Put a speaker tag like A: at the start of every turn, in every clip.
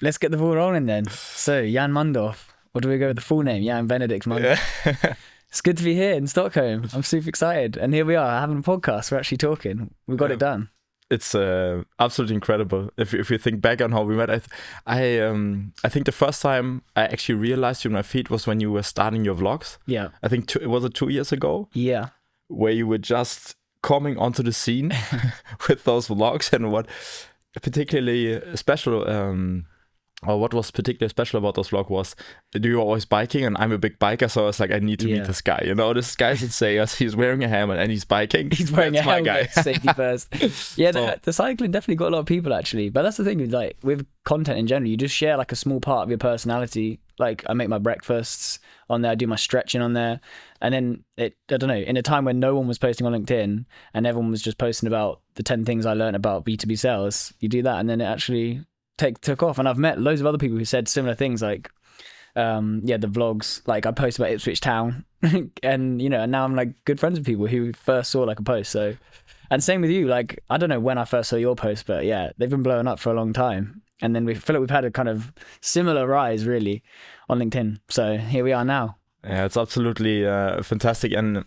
A: let's get the ball rolling then. So, Jan Mundorf, or do we go with the full name? Jan Benedikt Mundorf.
B: Yeah.
A: It's good to be here in Stockholm. I'm super excited. And here we are having a podcast. We're actually talking. We got it done.
B: It's absolutely incredible. If you think back on how we met, I think the first time I actually realized you on my feed was when you were starting your vlogs.
A: Yeah.
B: I think was it 2 years ago?
A: Yeah.
B: Where you were just coming onto the scene with those vlogs, and what particularly special or what was particularly special about those vlogs was you were always biking, and I'm a big biker, so I was like, I need to meet this guy. You know, this guy's in Sayers, he's wearing a helmet and he's biking.
A: He's wearing
B: That's
A: a helmet,
B: my guy.
A: safety first. Yeah, so, the cycling definitely got a lot of people actually. But that's the thing, like with content in general, you just share like a small part of your personality. Like I make my breakfasts on there, I do my stretching on there. And then I don't know, in a time when no one was posting on LinkedIn and everyone was just posting about the 10 things I learned about B2B sales, you do that and then it actually took off. And I've met loads of other people who said similar things, like the vlogs, like I post about Ipswich Town and now I'm like good friends with people who first saw like a post. So, and same with you, like I don't know when I first saw your post, but yeah, they've been blowing up for a long time, and then we feel like we've had a kind of similar rise really on LinkedIn. So here we are now.
B: Yeah, it's absolutely fantastic, and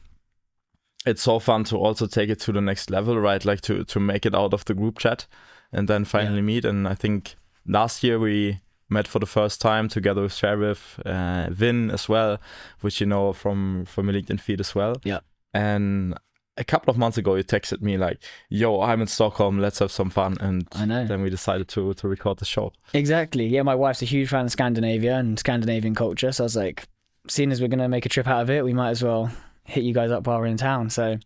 B: it's so fun to also take it to the next level, right? Like to make it out of the group chat and then finally meet. And I think last year we met for the first time together with Sheriff, Vin as well, which you know from your LinkedIn feed as well.
A: Yeah.
B: And a couple of months ago, you texted me like, yo, I'm in Stockholm, let's have some fun. And
A: I know.
B: Then we decided to record the show.
A: Exactly. Yeah, my wife's a huge fan of Scandinavia and Scandinavian culture. So I was like, seeing as we're going to make a trip out of it, we might as well hit you guys up while we're in town. So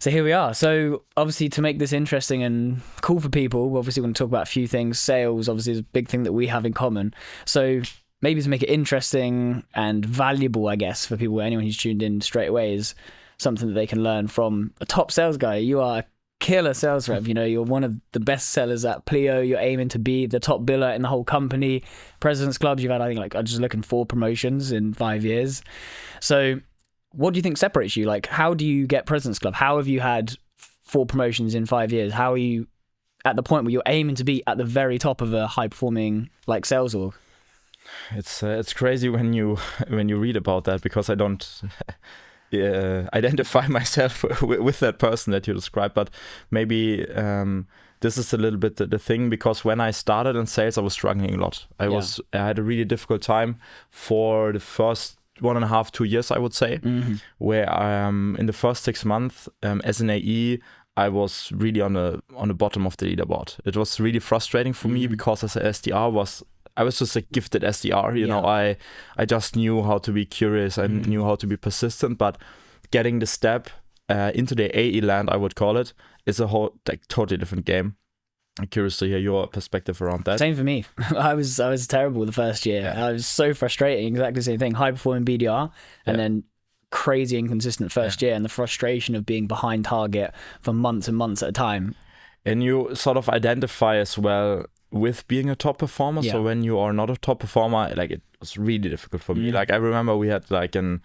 A: here we are. So obviously to make this interesting and cool for people, we're obviously going to talk about a few things. Sales obviously is a big thing that we have in common. So maybe to make it interesting and valuable, I guess, for people, anyone who's tuned in straight away, is something that they can learn from a top sales guy. You are a killer sales rep. You know, you're one of the best sellers at Pleo. You're aiming to be the top biller in the whole company. President's Clubs, you've had, I think, like, I'm just looking 4 promotions in 5 years. So what do you think separates you? Like, how do you get President's Club? How have you had 4 promotions in 5 years? How are you at the point where you're aiming to be at the very top of a high performing like sales org?
B: It's crazy when you read about that, because I don't identify myself with that person that you described, but maybe this is a little bit the thing, because when I started in sales, I was struggling a lot. I had a really difficult time for the first 1.5, 2 years, I would say, where in the first 6 months as an AE, I was really on the bottom of the leaderboard. It was really frustrating for me, because as an SDR I was just a gifted SDR, you know, I just knew how to be curious, I knew how to be persistent, but getting the step into the AE land, I would call it, is a whole totally different game. I'm curious to hear your perspective around that.
A: Same for me. I was terrible the first year.
B: Yeah.
A: I was so frustrating, exactly the same thing. High performing BDR and then crazy inconsistent first year, and the frustration of being behind target for months and months at a time. And
B: you sort of identify as well with being a top performer. So when you are not a top performer, like, it was really difficult for me. Like, I remember we had like not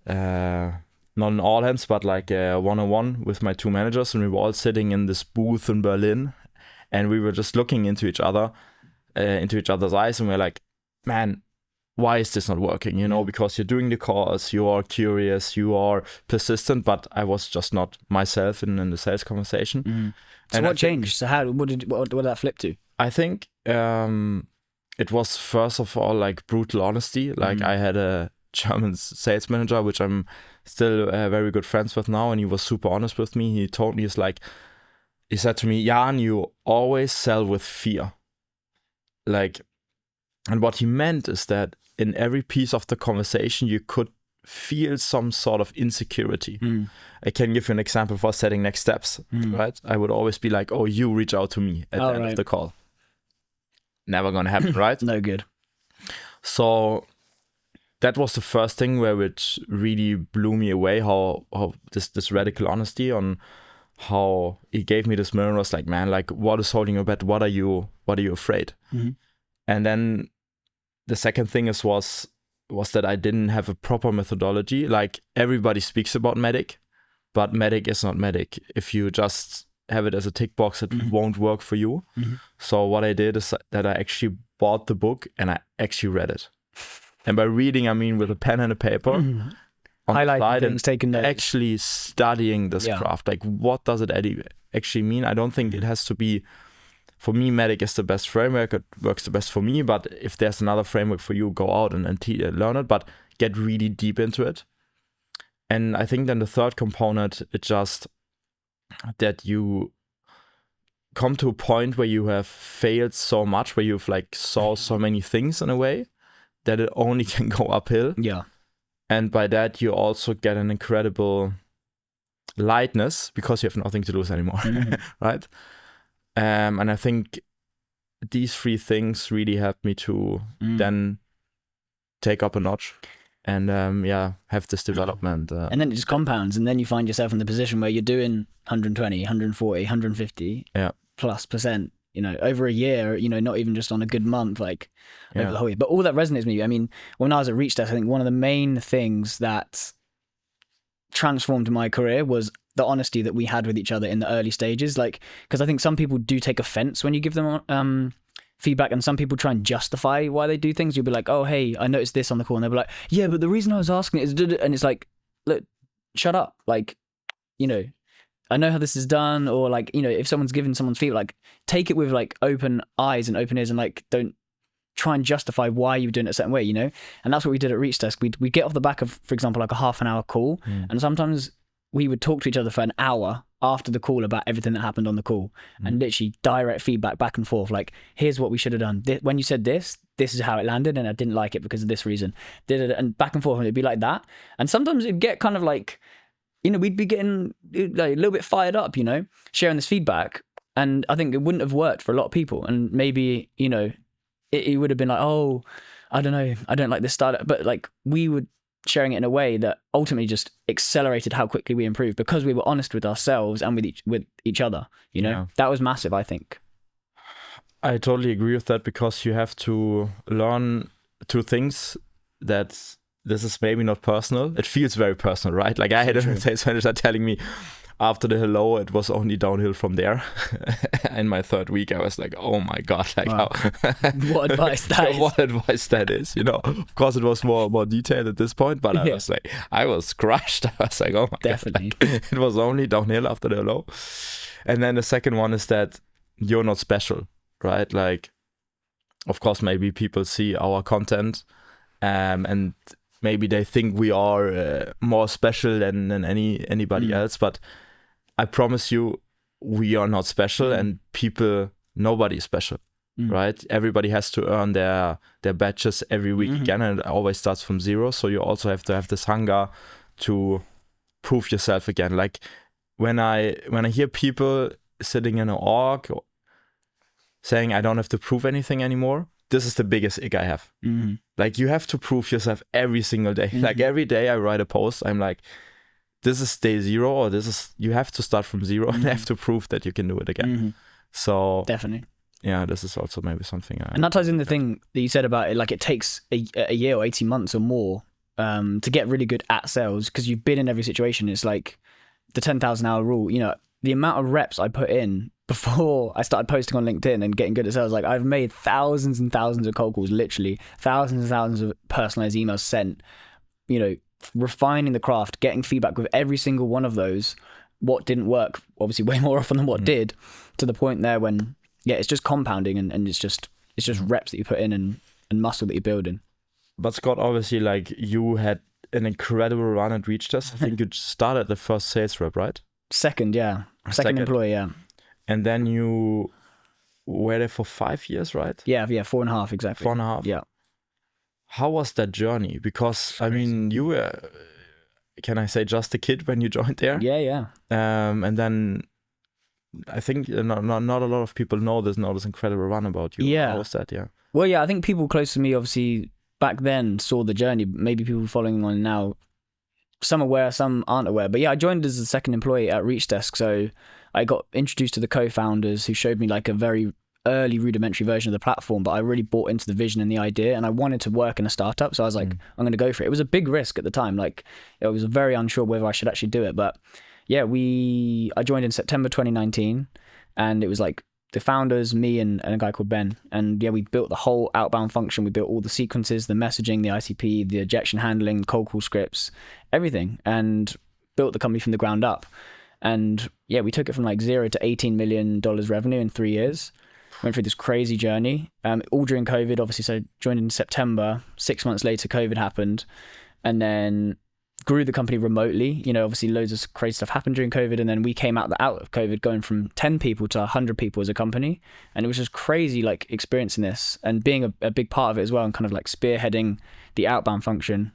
B: an all hands, but like a one-on-one with my 2 managers, and we were all sitting in this booth in Berlin, and we were just looking into each other's eyes, and we're like, man, why is this not working? You know, because you're doing the calls, you are curious, you are persistent, but I was just not myself in the sales conversation.
A: So what changed? So what did that flip to?
B: I think it was first of all like brutal honesty. Like, I had a German sales manager, which I'm still very good friends with now, and he was super honest with me. He told me, he said to me, Jan, you always sell with fear. Like, and what he meant is that in every piece of the conversation, you could feel some sort of insecurity. I can give you an example for setting next steps, right? I would always be like, oh, you reach out to me at the end of the call. Never gonna happen, right?
A: No good.
B: So that was the first thing where it really blew me away, how this radical honesty on how he gave me this mirror. Was like, man, like, what is holding you back? What are you afraid? And then the second thing was that I didn't have a proper methodology. Like, everybody speaks about MEDDIC, but MEDDIC is not MEDDIC. If you just have it as a tick box that won't work for you. So what I did is that I actually bought the book and I actually read it. And by reading, I mean with a pen and a paper, on
A: highlighting things, taking notes,
B: actually studying this craft. Like, what does it actually mean? I don't think it has to be. For me, Medic is the best framework. It works the best for me. But if there's another framework for you, go out and learn it. But get really deep into it. And I think then the third component is just that you come to a point where you have failed so much, where you've like saw so many things in a way that it only can go uphill.
A: Yeah.
B: And by that, you also get an incredible lightness because you have nothing to lose anymore, right? And I think these three things really helped me to then take up a notch and have this development.
A: And then it just compounds, and then you find yourself in the position where you're doing 120, 140, 150 plus percent, over a year, not even just on a good month, like over the whole year. But all that resonates with me. I mean, when I was at ReachDesk, I think one of the main things that transformed my career was the honesty that we had with each other in the early stages. Like, because I think some people do take offense when you give them feedback, and some people try and justify why they do things. You'll be like, oh, hey, I noticed this on the call. And they'll be like, yeah, but the reason I was asking it is, and it's like, look, shut up. Like, I know how this is done. Or like, if someone's giving someone's feedback, like, take it with like open eyes and open ears, and like, don't try and justify why you're doing it a certain way, And that's what we did at ReachDesk. We'd get off the back of, for example, like a half an hour call. And sometimes we would talk to each other for an hour after the call about everything that happened on the call, and literally direct feedback back and forth. Like, here's what we should have done. When you said this is how it landed, and I didn't like it because of this reason. And back and forth, and it'd be like that. And sometimes it'd get kind of like, we'd be getting like a little bit fired up, sharing this feedback. And I think it wouldn't have worked for a lot of people. And maybe, it would have been like, oh, I don't know, I don't like this style. But like, we would sharing it in a way that ultimately just accelerated how quickly we improved, because we were honest with ourselves and with each other. That was massive, I think.
B: I totally agree with that, because you have to learn two things. That this is maybe not personal. It feels very personal, right? Like, I had a sales manager telling me after the hello, it was only downhill from there. In my third week, I was like, oh my God, like, wow.
A: What advice that is.
B: What advice that is, Of course, it was more detailed at this point, but I was crushed. I was like, oh my
A: Definitely.
B: God. Like, it was only downhill after the hello. And then the second one is that you're not special, right? Like, of course, maybe people see our content, and maybe they think we are more special than anybody else, but I promise you, we are not special, and nobody is special, right? Everybody has to earn their badges every week again, and it always starts from zero. So you also have to have this hunger to prove yourself again. Like, when I hear people sitting in an org saying I don't have to prove anything anymore, this is the biggest ick I have. Like, you have to prove yourself every single day. Like, every day I write a post, I'm like, this is day zero, or you have to start from zero and have to prove that you can do it again. So
A: definitely.
B: Yeah, this is also maybe something.
A: And that ties in the thing that you said about it, like, it takes a year or 18 months or more to get really good at sales, because you've been in every situation. It's like the 10,000 hour rule, the amount of reps I put in before I started posting on LinkedIn and getting good at sales. Like, I've made thousands and thousands of cold calls, literally thousands and thousands of personalized emails sent, refining the craft, getting feedback with every single one of those. What didn't work, obviously way more often than what did, to the point there when, it's just compounding, and it's just reps that you put in and muscle that you're building.
B: But Scott, obviously, like, you had an incredible run at ReachDesk. I think you started the first sales rep, right?
A: Second employee, yeah.
B: And then you were there for 5 years, right?
A: Yeah, 4.5 exactly.
B: 4.5.
A: Yeah.
B: How was that journey? Because I mean, you were, can I say, just a kid when you joined there?
A: Yeah.
B: And then I think not a lot of people know this incredible run about you.
A: Yeah.
B: How was that? Yeah.
A: Well, yeah, I think people close to me obviously back then saw the journey. Maybe people following on now, some aware, some aren't aware. But yeah, I joined as a second employee at ReachDesk, so I got introduced to the co-founders who showed me like a very early rudimentary version of the platform, but I really bought into the vision and the idea, and I wanted to work in a startup, so I was like, I'm going to go for it. It was a big risk at the time. Like, I was very unsure whether I should actually do it, but yeah, I joined in September 2019, and it was like the founders, me and a guy called Ben. And yeah, we built the whole outbound function. We built all the sequences, the messaging, the ICP, the ejection handling, cold call scripts, everything, and built the company from the ground up. And yeah, we took it from like $0 to $18 million revenue in 3 years. Went through this crazy journey, all during COVID, obviously. So joined in September, 6 months later, COVID happened, and then grew the company remotely. You know, obviously loads of crazy stuff happened during COVID, and then we came out of COVID going from 10 people to 100 people as a company, and it was just crazy, like experiencing this and being a big part of it as well, and kind of like spearheading the outbound function.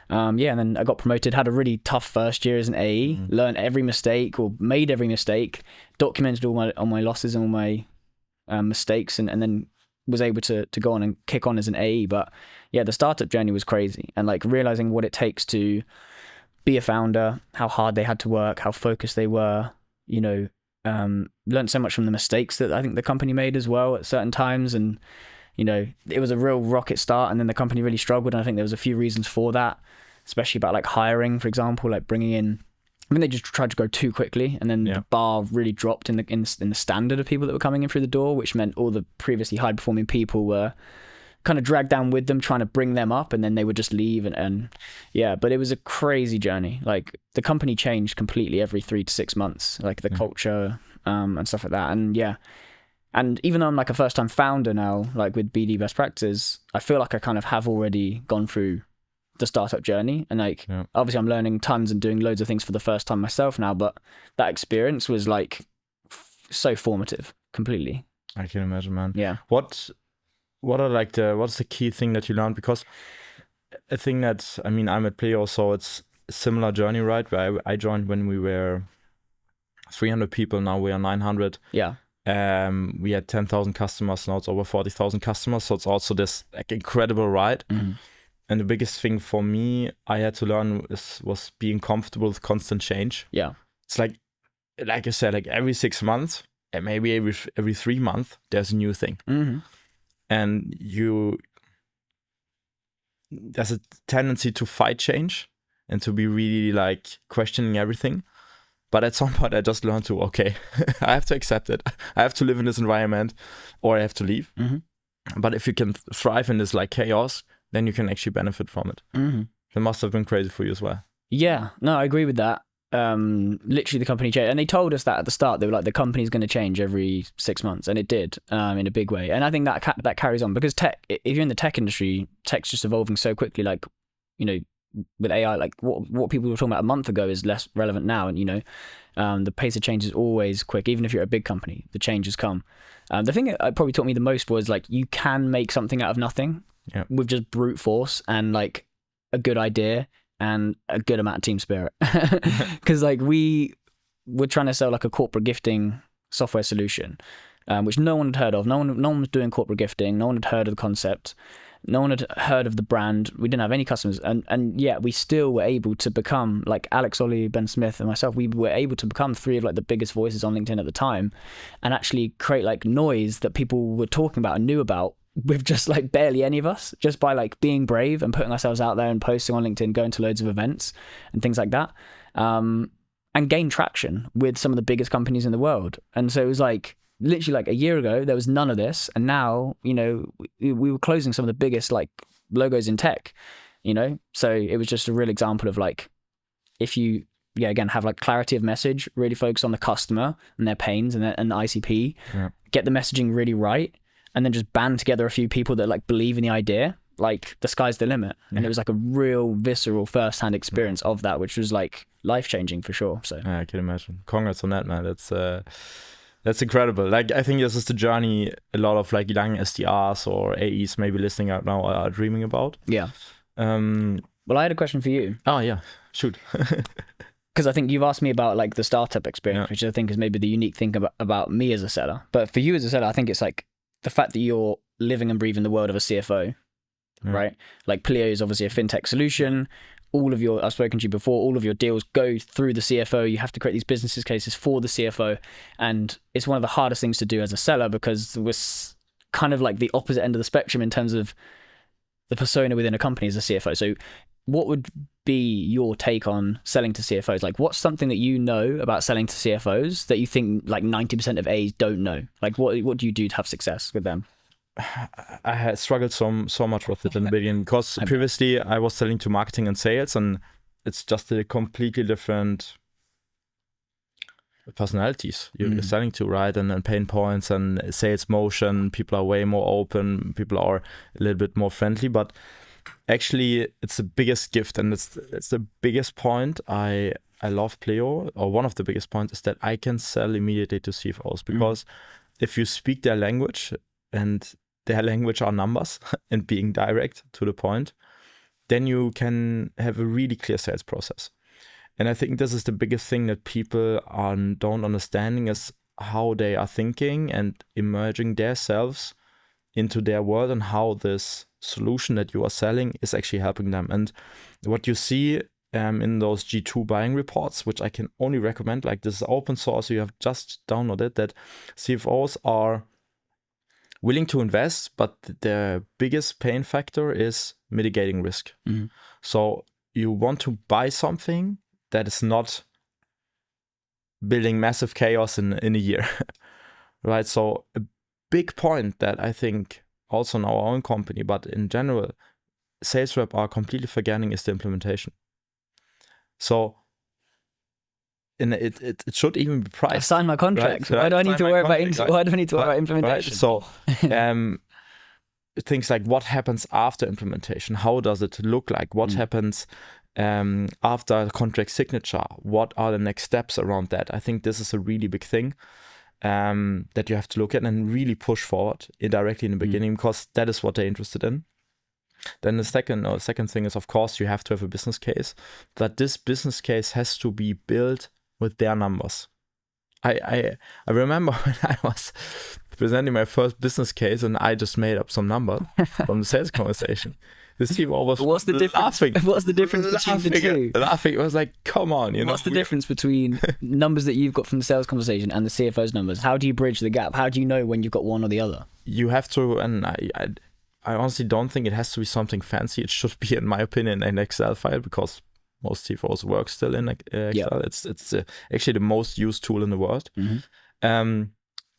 A: And then I got promoted, had a really tough first year as an AE, learned every mistake or made every mistake, documented all my losses and all my mistakes, and then was able to go on and kick on as an AE. But yeah, the startup journey was crazy, and like realizing what it takes to be a founder, how hard they had to work, how focused they were, you know, learned so much from the mistakes that I think the company made as well at certain times. And, you know, it was a real rocket start, and then the company really struggled. And I think there was a few reasons for that, especially about like hiring, for example, like bringing in, I mean, they just tried to grow too quickly, and then the bar really dropped in the standard of people that were coming in through the door, which meant all the previously high performing people were kind of dragged down with them, trying to bring them up, and then they would just leave. And yeah, but it was a crazy journey. Like the company changed completely every 3 to 6 months, like the culture and stuff like that. And yeah, and even though I'm like a first time founder now, like with BD best practices, I feel like I kind of have already gone through the startup journey, and like obviously I'm learning tons and doing loads of things for the first time myself now, but that experience was like so formative completely.
B: I can imagine, man.
A: Yeah.
B: What's the key thing that you learned? Because a thing that, I mean, I'm at Pleo, so it's a similar journey, right? Where I joined when we were 300 people, now we are 900.
A: Yeah.
B: We had 10,000 customers, now it's over 40,000 customers, so it's also this like incredible ride. And the biggest thing for me I had to learn was being comfortable with constant change. Yeah. It's like I said, like every 6 months and maybe every 3 months, there's a new thing. And there's a tendency to fight change and to be really like questioning everything. But at some point I just learned to, okay, I have to accept it. I have to live in this environment or I have to leave. But if you can thrive in this like chaos, then you can actually benefit from it. That must have been crazy for you as well. Yeah, no, I agree with that. Literally the company changed, and they told us that at the start. They were like, the company's going to change every 6 months, and it did in a big way. And I think that carries on, because tech, if you're in the tech industry, tech's just evolving so quickly. Like, you know, with AI, like what people were talking about a month ago is less relevant now. And, you know, the pace of change is always quick. Even if you're a big company, the changes come. The thing that probably taught me the most was like, you can make something out of nothing with just brute force and like a good idea and a good amount of team spirit. Because like we were trying to sell like a corporate gifting software solution, which no one had heard of. No one was doing corporate gifting. No one had heard of the concept. No one had heard of the brand. We didn't have any customers. And yet we still were able to become, like Alex, Ollie, Ben Smith and myself, we were able to become 3 of like the biggest voices on LinkedIn at the time, and actually create like noise that people were talking about and knew about with just like barely any of us, just by like being brave and putting ourselves out there and posting on LinkedIn, going to loads of events and things like that, and gain traction with some of the biggest companies in the world. And so it was like literally like a year ago there was none of this, and now, you know, we were closing some of the biggest like logos in tech, you know. So it was just a real example of like, if you again have like clarity of message, really focus on the customer and their pains and the ICP, get the messaging really right, and then just band together a few people that like believe in the idea, like the sky's the limit. And it was like a real visceral first-hand experience of that, which was like life-changing for sure. So I can imagine. Congrats on that, man. That's incredible. Like, I think this is the journey a lot of like young SDRs or AEs maybe listening out now are dreaming about.
A: Yeah. Well, I had a question for you.
B: Oh yeah, shoot.
A: Because I think you've asked me about like the startup experience, which I think is maybe the unique thing about me as a seller. But for you as a seller, I think it's like the fact that you're living and breathing the world of a CFO, right? Like Pleo is obviously a fintech solution. I've spoken to you before, all of your deals go through the CFO. You have to create these business cases for the CFO. And it's one of the hardest things to do as a seller, because we're kind of like the opposite end of the spectrum in terms of the persona within a company as a CFO. So what would be your take on selling to CFOs? Like, what's something that you know about selling to CFOs that you think like 90% of A's don't know? Like, what do you do to have success with them?
B: I had struggled so much with it in the beginning because previously I was selling to marketing and sales, and it's just a completely different personalities you're selling to, right? And pain points and sales motion. People are way more open. People are a little bit more friendly, but actually it's the biggest gift, and it's the biggest point I love Pleo, or one of the biggest points is that I can sell immediately to CFOs, because if you speak their language, and their language are numbers and being direct to the point, then you can have a really clear sales process. And I think this is the biggest thing that people don't understanding, is how they are thinking and emerging themselves into their world, and how this solution that you are selling is actually helping them. And what you see in those G2 buying reports, which I can only recommend, like this is open source, you have just downloaded, that CFOs are willing to invest, but the biggest pain factor is mitigating risk. So you want to buy something that is not building massive chaos in a year, right? So a big point that I think also in our own company, but in general, sales rep are completely forgetting is the implementation. So it should even be priced.
A: I signed my contract.
B: Right?
A: Why do I need to worry about implementation?
B: Right? So things like what happens after implementation, how does it look like, what happens after contract signature, what are the next steps around that? I think this is a really big thing that you have to look at and really push forward indirectly in the beginning, because that is what they're interested in. Then the second thing is, of course, you have to have a business case, but this business case has to be built with their numbers. I remember when I was presenting my first business case and I just made up some number from the sales conversation. The CFO was
A: What's the difference?
B: laughing.
A: What's the difference between the two?
B: Laughing. It was like, come on,
A: What's the difference between numbers that you've got from the sales conversation and the CFO's numbers? How do you bridge the gap? How do you know when you've got one or the other?
B: You have to, and I honestly don't think it has to be something fancy. It should be, in my opinion, an Excel file, because most CFOs work still in Excel.
A: Yeah.
B: It's actually the most used tool in the world.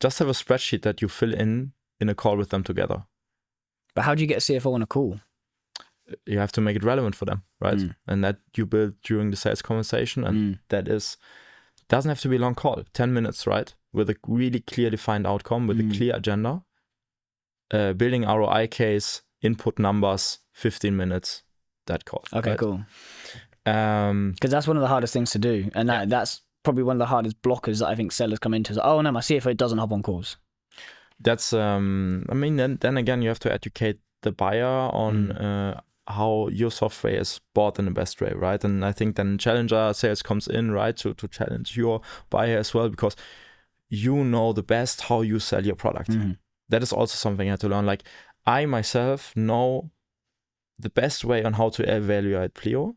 B: Just have a spreadsheet that you fill in a call with them together.
A: But how do you get a CFO on a call?
B: You have to make it relevant for them, right? And that you build during the sales conversation, and that doesn't have to be a long call, 10 minutes, right? With a really clear defined outcome, with a clear agenda, building ROI case, input numbers, 15 minutes, that call.
A: Okay,
B: right?
A: cool. Because that's one of the hardest things to do, and that's probably one of the hardest blockers that I think sellers come into. Is, oh no, my CFO doesn't hop on calls.
B: That's I mean, then again, you have to educate the buyer on how your software is bought in the best way, right? And I think then challenger sales comes in, right, to challenge your buyer as well, because you know the best how you sell your product. That is also something I had to learn. Like, I myself know the best way on how to evaluate Pleo,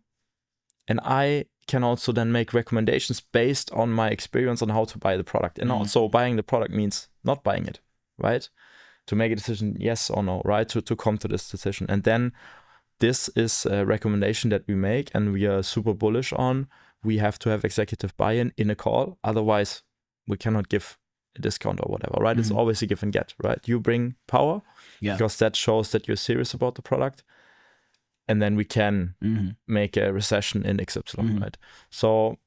B: and I can also then make recommendations based on my experience on how to buy the product. And also buying the product means not buying it, right? To make a decision, yes or no, right? To come to this decision. And then this is a recommendation that we make, and we are super bullish on. We have to have executive buy-in in a call. Otherwise, we cannot give a discount or whatever, right? It's always a give and get, right? You bring power, because that shows that you're serious about the product. And then we can make a recession in XY, right? So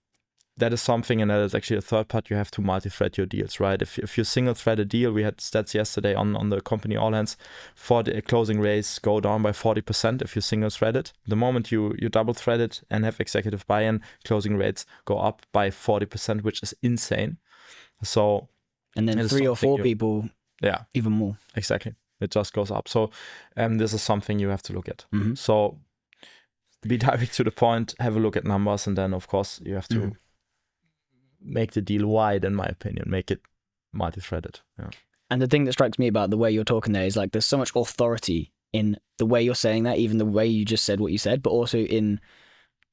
B: that is something, and that is actually a third part. You have to multi-thread your deals, right? If you single-thread a deal, we had stats yesterday on the company all hands, for the closing rates go down by 40% if you single-thread it. The moment you double-thread it and have executive buy-in, closing rates go up by 40%, which is insane. So,
A: and then 3 or 4 people, even more.
B: Exactly. It just goes up. So this is something you have to look at. So be direct to the point, have a look at numbers, and then, of course, you have to make the deal wide, in my opinion, make it multi-threaded. Yeah.
A: And the thing that strikes me about the way you're talking there is, like, there's so much authority in the way you're saying that, even the way you just said what you said, but also in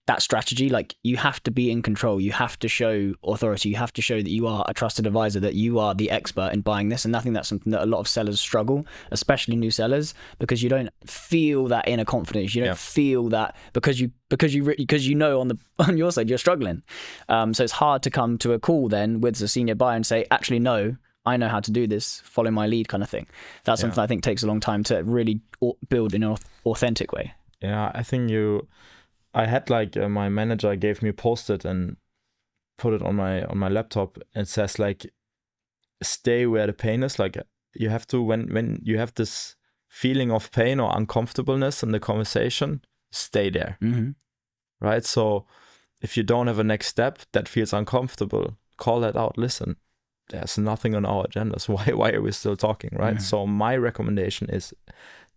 A: that strategy, like you have to be in control, you have to show authority, you have to show that you are a trusted advisor, that you are the expert in buying this. And I think that's something that a lot of sellers struggle, especially new sellers, because you don't feel that inner confidence. You don't feel that because you know on your side you're struggling. So it's hard to come to a call then with a senior buyer and say, actually, no, I know how to do this, follow my lead kind of thing. That's something I think takes a long time to really build in an authentic way.
B: Yeah, I think I had like my manager gave me a post-it and put it on my laptop. It says like, stay where the pain is. Like you have to, when you have this feeling of pain or uncomfortableness in the conversation, stay there.
A: Mm-hmm.
B: Right? So if you don't have a next step that feels uncomfortable, call that out. Listen, there's nothing on our agenda. So why are we still talking? Right?
A: Mm-hmm.
B: So my recommendation is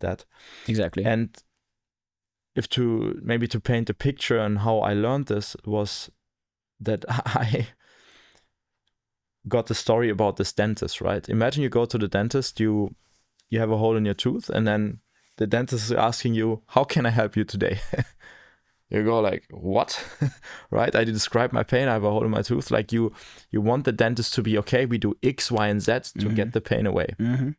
B: that.
A: Exactly.
B: And if to paint a picture on how I learned this was that I got the story about this dentist, right? Imagine you go to the dentist, you have a hole in your tooth, and then the dentist is asking you, how can I help you today? You go like, what? Right? I describe my pain, I have a hole in my tooth. Like you want the dentist to be, okay, we do X, Y, and Z to get the pain away.
A: Mm-hmm.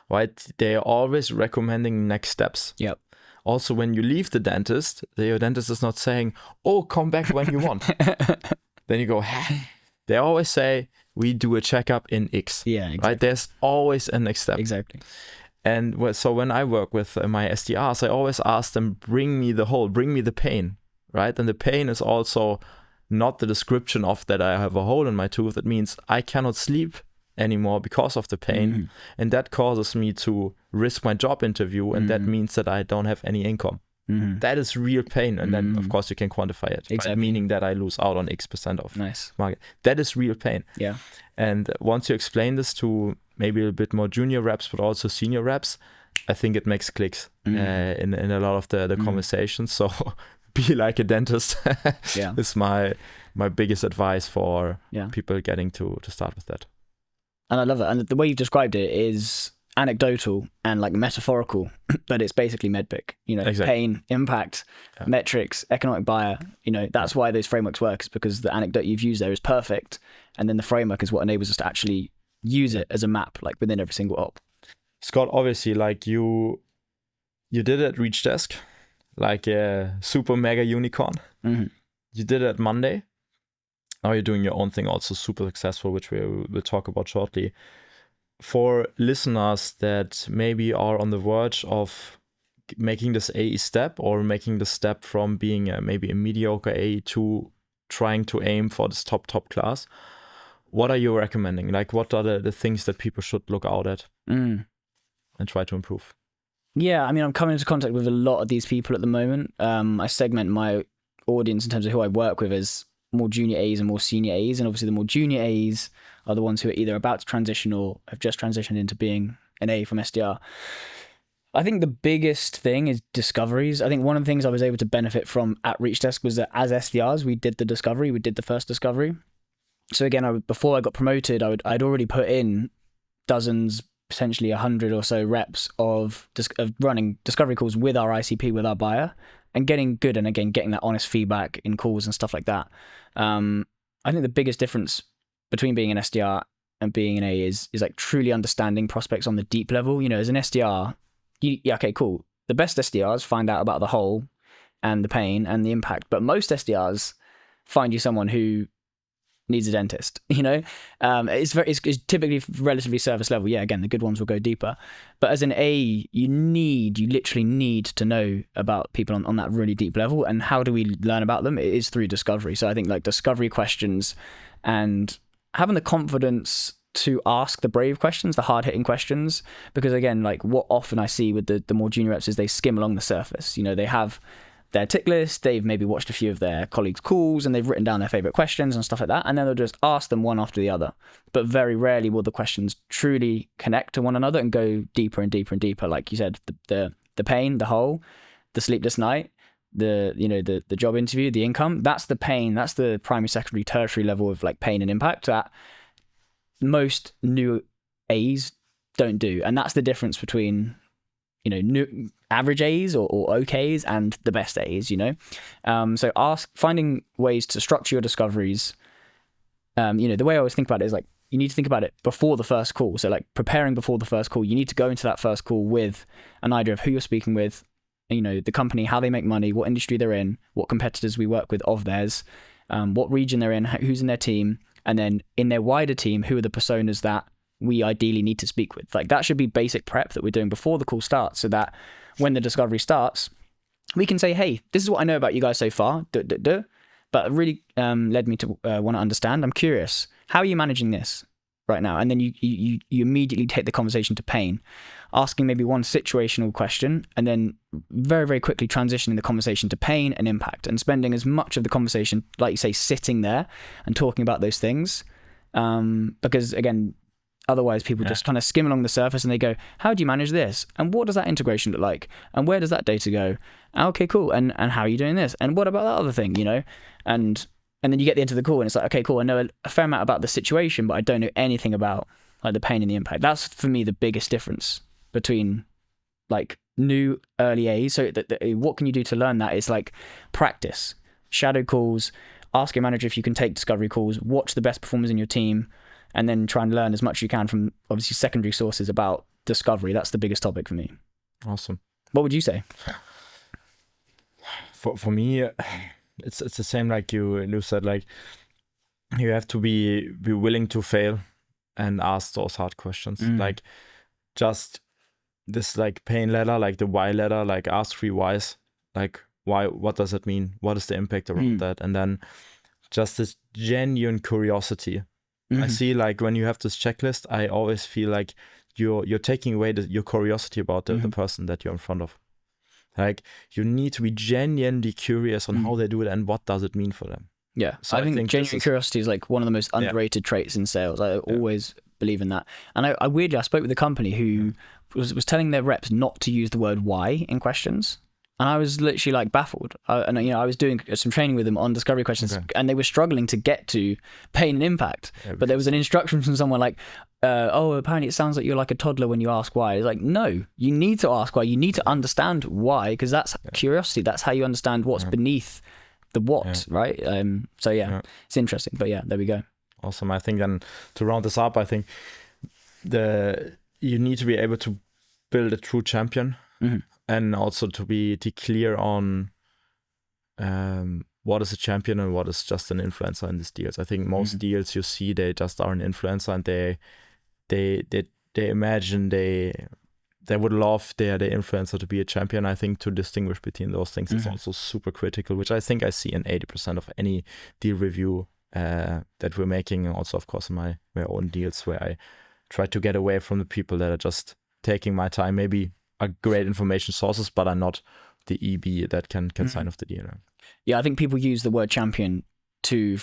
B: Right? They are always recommending next steps.
A: Yep.
B: Also, when you leave the dentist, your dentist is not saying, oh, come back when you want. Then you go, hey. They always say, we do a checkup in X.
A: Yeah, exactly.
B: Right? There's always a next step.
A: Exactly.
B: And so when I work with my SDRs, I always ask them, bring me the hole, bring me the pain. Right? And the pain is also not the description of that I have a hole in my tooth. It means I cannot sleep anymore because of the pain, and that causes me to risk my job interview, and that means that I don't have any income. That is real pain, and then of course you can quantify it,
A: exactly.
B: Right? Meaning that I lose out on X% of market. That is real pain.
A: Yeah.
B: And once you explain this to maybe a bit more junior reps but also senior reps, I think it makes clicks in a lot of the conversations. So be like a dentist. Is my biggest advice for people getting to start with that.
A: And I love it. And the way you've described it is anecdotal and like metaphorical, but it's basically medpic, exactly. Pain, impact, metrics, economic buyer, that's why those frameworks work, is because the anecdote you've used there is perfect. And then the framework is what enables us to actually use it as a map, like within every single op.
B: Scott, obviously, like you did it at Reach Desk, like a super mega unicorn.
A: Mm-hmm.
B: You did it at Monday. Now you're doing your own thing, also super successful, which we will talk about shortly. For listeners that maybe are on the verge of making this AE step, or making the step from being maybe a mediocre AE to trying to aim for this top class, what are you recommending? Like, what are the things that people should look out at and try to improve? Yeah,
A: I mean, I'm coming into contact with a lot of these people at the moment. I segment my audience in terms of who I work with as more junior A's and more senior A's, and obviously the more junior A's are the ones who are either about to transition or have just transitioned into being an A from SDR. I think the biggest thing is discoveries. I think one of the things I was able to benefit from at Reach Desk was that as SDRs, we did the first discovery. So again, before I got promoted, I'd already put in dozens, potentially 100 or so reps of running discovery calls with our ICP, with our buyer, and getting good, and again, getting that honest feedback in calls and stuff like that. I think the biggest difference between being an SDR and being an A is like truly understanding prospects on the deep level. As an SDR, okay, cool. The best SDRs find out about the hole and the pain and the impact, but most SDRs find you someone who needs a dentist. It's typically relatively surface level. Yeah, again, the good ones will go deeper, but as an A, you literally need to know about people on that really deep level. And how do we learn about them? It is through discovery. So I think like discovery questions and having the confidence to ask the brave questions, the hard-hitting questions, because again, like what often I see with the more junior reps is they skim along the surface. They have their tick list, they've maybe watched a few of their colleagues' calls, and they've written down their favorite questions and stuff like that, and then they'll just ask them one after the other. But very rarely will the questions truly connect to one another and go deeper and deeper and deeper. Like you said, the pain, the hole, the sleepless night, the job interview, the income, that's the pain, that's the primary, secondary, tertiary level of like pain and impact that most new A's don't do. And that's the difference between new, average A's or OKs and the best A's, so finding ways to structure your discoveries. The way I always think about it is like, you need to think about it before the first call. So like preparing before the first call, you need to go into that first call with an idea of who you're speaking with, the company, how they make money, what industry they're in, what competitors we work with of theirs, what region they're in, who's in their team, and then in their wider team, who are the personas that we ideally need to speak with. Like that should be basic prep that we're doing before the call starts, so that when the discovery starts, we can say, hey, this is what I know about you guys so far, but it really led me to want to understand. I'm curious, how are you managing this right now? And then you immediately take the conversation to pain, asking maybe one situational question, and then very, very quickly transitioning the conversation to pain and impact, and spending as much of the conversation, like you say, sitting there and talking about those things. Because again, otherwise people just kind of skim along the surface and they go, how do you manage this? And what does that integration look like? And where does that data go? Okay, cool. And how are you doing this? And what about that other thing, And then you get the end of the call and it's like, okay, cool. I know a fair amount about the situation, but I don't know anything about like the pain and the impact. That's for me the biggest difference between like new early A's. So what can you do to learn that? It's like practice, shadow calls, ask your manager if you can take discovery calls, watch the best performers in your team, and then try and learn as much as you can from obviously secondary sources about discovery. That's the biggest topic for me.
B: Awesome.
A: What would you say?
B: For me, it's the same like you said, like you have to be willing to fail and ask those hard questions. Like just this like pain ladder, like the why ladder, like ask 3 whys, like why, what does it mean? What is the impact around that? And then just this genuine curiosity. I see like when you have this checklist, I always feel like you're taking away your curiosity about the person that you're in front of. Like you need to be genuinely curious on how they do it and what does it mean for them.
A: Yeah, so I think genuine curiosity is like one of the most underrated traits in sales. I always believe in that. And I weirdly, I spoke with a company who was telling their reps not to use the word why in questions. And I was literally like baffled. I was doing some training with them on discovery questions, and they were struggling to get to pain and impact. But there was an instruction from someone like, apparently it sounds like you're like a toddler when you ask why. It's like, no, you need to ask why. You need to understand why, because that's curiosity. That's how you understand what's beneath the what, right? It's interesting. But there we go.
B: Awesome. I think then to round this up, I think you need to be able to build a true champion. And also to be clear on what is a champion and what is just an influencer in these deals. I think most deals you see, they just are an influencer, and they imagine they would love their influencer to be a champion. I think to distinguish between those things is also super critical, which I think I see in 80% of any deal review that we're making, and also of course in my own deals, where I try to get away from the people that are just taking my time, maybe are great information sources, but are not the EB that can sign off the deal.
A: Yeah, I think people use the word champion to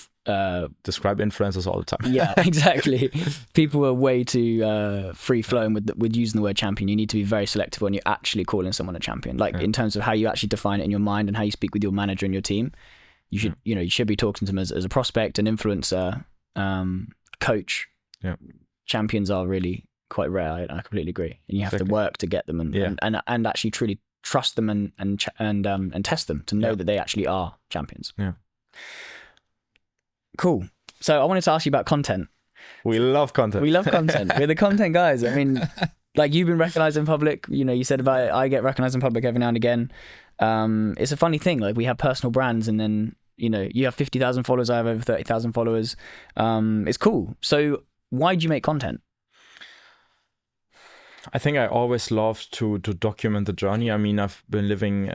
B: describe influencers all the time.
A: Yeah, exactly. People are way too free flowing with using the word champion. You need to be very selective when you're actually calling someone a champion. Like in terms of how you actually define it in your mind and how you speak with your manager and your team. You should you should be talking to them as a prospect, an influencer, coach. Yeah, champions are really quite rare. I completely agree, and you have to work to get them and actually truly trust them and test them to know that they actually are champions. Yeah, cool. So I wanted to ask you about content.
B: We love content.
A: We're the content guys. I mean, like you've been recognized in public. You said about it. I get recognized in public every now and again. It's a funny thing. Like we have personal brands, and then you have 50,000 followers. I have over 30,000 followers. It's cool. So why do you make content?
B: I think I always loved to document the journey. I mean, I've been living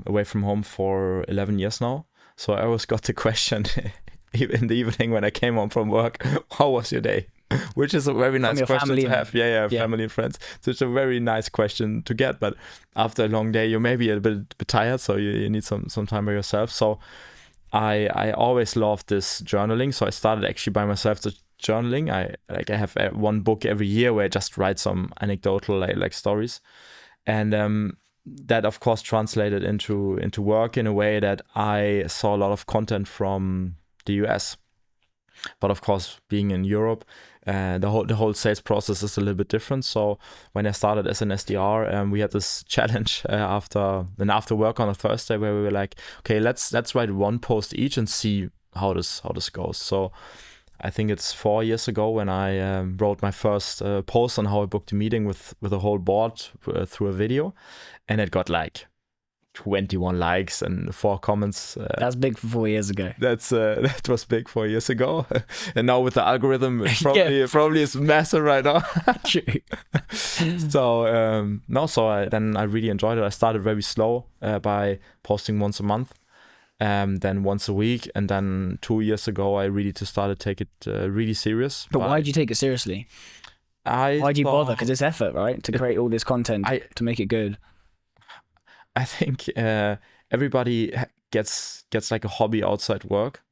B: away from home for 11 years now. So I always got the question in the evening when I came home from work, how was your day? Which is a very nice question to have. Family and friends. So it's a very nice question to get. But after a long day, you may be a bit tired. So you need some time by yourself. So I always loved this journaling. So I started actually by myself to journaling. I have one book every year where I just write some anecdotal like stories, and that of course translated into work in a way that I saw a lot of content from the US. But of course, being in Europe, the whole sales process is a little bit different. So when I started as an SDR, we had this challenge after work on a Thursday where we were like, okay, let's write one post each and see how this goes. So I think it's 4 years ago when I wrote my first post on how I booked a meeting with a whole board through a video, and it got like 21 likes and 4 comments.
A: That's big for 4 years ago.
B: That was big 4 years ago, and now with the algorithm, it probably is massive right now.
A: True.
B: So then I really enjoyed it. I started very slow by posting once a month. Then once a week, and then 2 years ago I really started to take it really serious.
A: But why did you take it seriously? Why'd you bother? Because it's effort, right? To create all this content, to make it good.
B: I think everybody gets like a hobby outside work,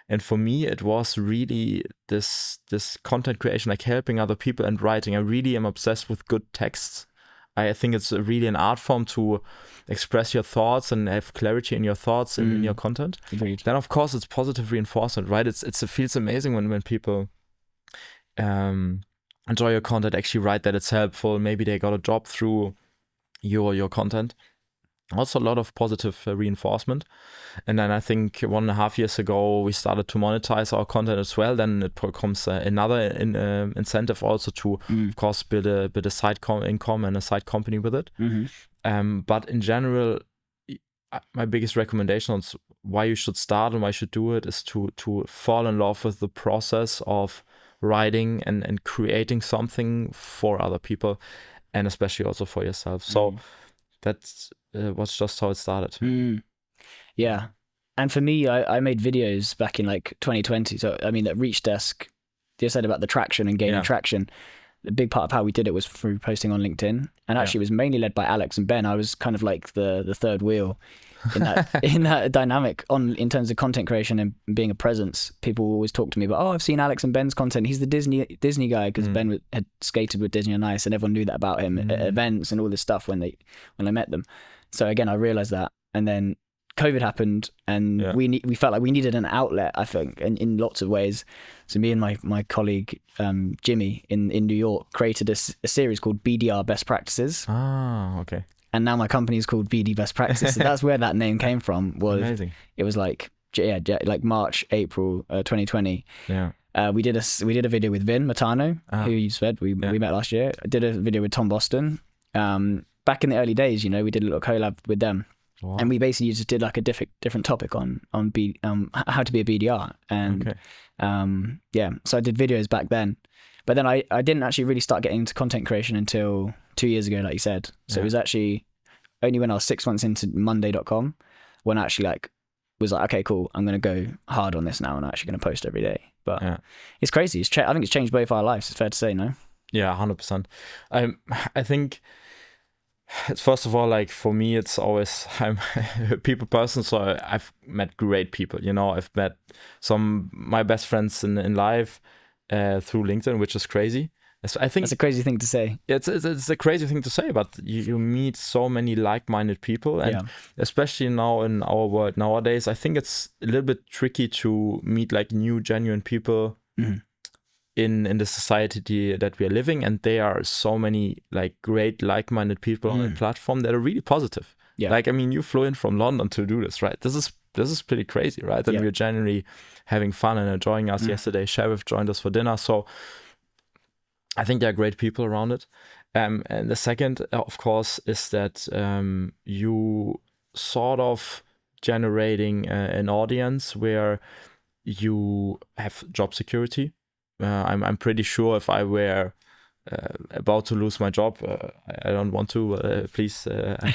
B: and for me it was really this content creation, like helping other people and writing. I really am obsessed with good texts. I think it's really an art form to express your thoughts and have clarity in your thoughts in your content.
A: Agreed.
B: Then of course it's positive reinforcement, right? It feels amazing when people enjoy your content, actually write that it's helpful. Maybe they got a job through your content. Also a lot of positive reinforcement. And then I think 1.5 years ago we started to monetize our content as well. Then it becomes another incentive also to of course build a side income and a side company with it. But in general, my biggest recommendation on why you should start and why you should do it is to fall in love with the process of writing and creating something for other people, and especially also for yourself. So that's was just how it started.
A: Yeah. And for me, I made videos back in like 2020. So, I mean, that Reach Desk, you said about the traction and gaining traction. The big part of how we did it was through posting on LinkedIn. And actually it was mainly led by Alex and Ben. I was kind of like the third wheel in that in that dynamic in terms of content creation and being a presence. People always talk to me about, I've seen Alex and Ben's content. He's the Disney guy, because Ben had skated with Disney on Ice and everyone knew that about him at events and all this stuff when I met them. So again, I realized that. And then COVID happened, and we felt like we needed an outlet, I think, in lots of ways. So me and my colleague Jimmy in New York created a series called BDR Best Practices.
B: Ah, okay.
A: And now my company is called BD Best Practices. So that's where that name came from.
B: Amazing.
A: It was like like March, April 2020.
B: Yeah.
A: We did a video with Vin Matano, who you said we met last year. I did a video with Tom Boston. Back in the early days, we did a little collab with them.
B: Wow.
A: And we basically just did like a different topic on how to be a BDR. And so I did videos back then. But then I didn't actually really start getting into content creation until 2 years ago, like you said. So it was actually only when I was 6 months into Monday.com when I actually was like, okay, cool, I'm going to go hard on this now and I'm actually going to post every day. But it's crazy. I think it's changed both our lives. It's fair to say, no?
B: Yeah, 100%. I think... First of all, like for me, it's always, I'm a people person, so I've met great people. I've met my best friends in life through LinkedIn, which is crazy. I think
A: that's a crazy thing to say.
B: It's a crazy thing to say, but you meet so many like-minded people, and especially now in our world nowadays, I think it's a little bit tricky to meet like new, genuine people. In the society that we are living, and there are so many like great like-minded people on the platform that are really positive. Like, I mean, you flew in from London to do this, right? This is pretty crazy, right? And we're generally having fun and enjoying us. Yesterday, Sheriff joined us for dinner, so I think there are great people around it. And the second, of course, is that you sort of generating an audience where you have job security. I'm pretty sure if I were about to lose my job, I don't want to, please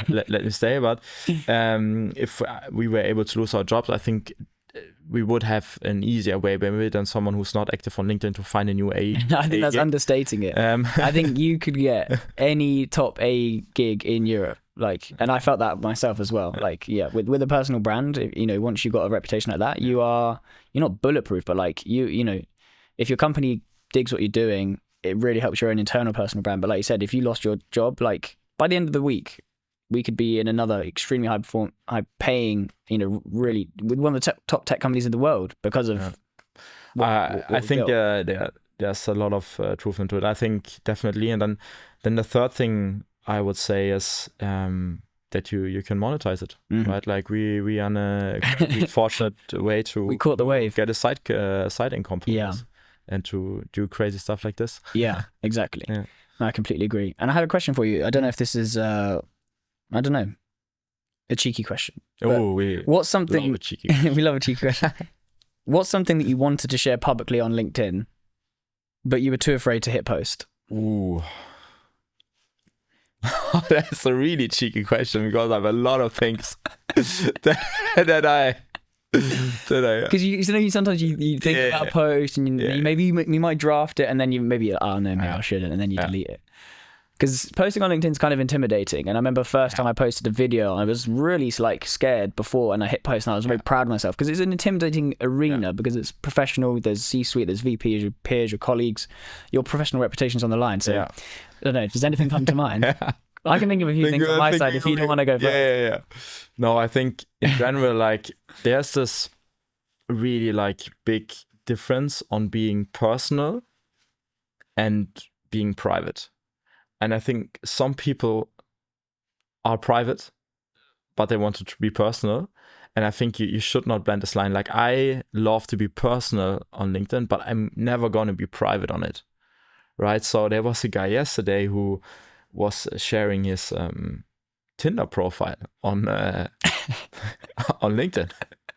B: let me stay, but if we were able to lose our jobs, I think we would have an easier way maybe than someone who's not active on LinkedIn to find a new A.
A: I think that's understating it. I think you could get any top A gig in Europe. And I felt that myself as well. With a personal brand, once you've got a reputation like that, you're not bulletproof, but if your company digs what you're doing, it really helps your own internal personal brand. But like you said, if you lost your job, by the end of the week, we could be in another extremely high paying, really with one of the top tech companies in the world because of.
B: I think there are there's a lot of truth into it. I think definitely. And then the third thing I would say is that you can monetize it, right? Like we are in a fortunate way to
A: we caught the wave,
B: get a side income from this, and to do crazy stuff like this.
A: Yeah, exactly.
B: Yeah.
A: I completely agree. And I had a question for you. I don't know if this is I don't know, a cheeky question.
B: Oh, we
A: what's something
B: love a cheeky question.
A: we love a cheeky question. What's something that you wanted to share publicly on LinkedIn, but you were too afraid to hit post?
B: Ooh. That's a really cheeky question, because I have a lot of things that I
A: because you know, sometimes you think about a post and maybe you might draft it, and then you maybe oh no, maybe I shouldn't, and then you delete it. Because posting on LinkedIn is kind of intimidating. And I remember first time I posted a video, I was really like scared before, and I hit post, and I was very proud of myself, because it's an intimidating arena, because it's professional. There's C-suite, there's VPs, your peers, your colleagues, your professional reputation's on the line. So I don't know, does anything come to mind? I can think of a few things on my side if you don't want to go first.
B: Yeah. No, I think in general, like there's this really like big difference on being personal and being private. And I think some people are private, but they want to be personal. And I think you should not blend this line. Like, I love to be personal on LinkedIn, but I'm never going to be private on it. Right? So there was a guy yesterday who was sharing his Tinder profile on on LinkedIn.